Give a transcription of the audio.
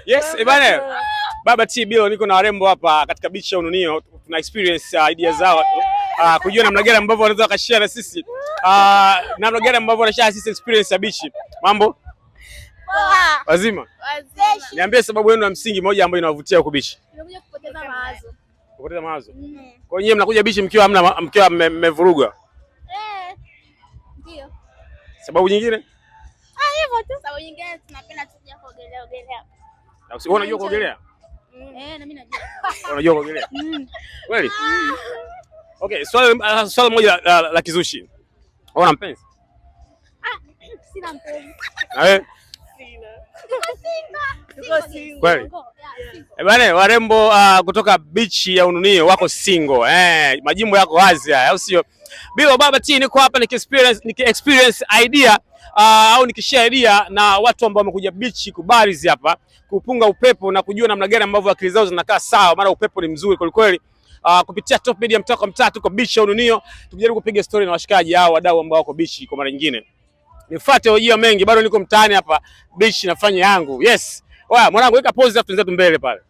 Yes, bana. Baba T Bilo, niko na warembo hapa katika beach ya Ununio. Tuna experience idea zao kujua namna gani ambavyo wanaweza wakashare na sisi. Namna gani ambavyo wanashare sisi experience ya beach. Mambo? Poa. Wazima? Wazima. Niambie sababu yenu ya msingi moja ambayo inawavutia huko beach. Tunakuja kupoteza mawazo. Kupoteza mawazo? Kwa hiyo mnakuja beach mkiwa mmevurugwa? Ndio. Sababu nyingine? Hivyo tu. Sababu nyingine tunapenda kuja kuogelea. Wewe unajua kuogelea? Na mimi najua. Unajua kuogelea? Kweli? Okay, swali moja la kizushi. Una mpenzi? Sina mpenzi. Na wewe? Sina. Kweli? Bwana, warembo kutoka beach ya Ununio wako single. Majimbo yako wazi haya, au sio? Bilo Baba T niko hapa niki experience idea au nikishare idea na watu ambao wamekuja beach kubarizi hapa, kupunga upepo na kujua namna gani ambavyo akili zao zinakaa sawa, mara upepo ni mzuri kweli kweli. Kupitia Top Media mtaa kwa mtaa tuko beach ya Ununio, tukijaribu kupiga story na washikaji hao wadau ambao wako beach kwa mara nyingine. Nifuate hojia mengi, bado niko mtaani hapa beach nafanya yangu. Yes. Oya, mwanangu weka pose hapo tuanze mbele pale.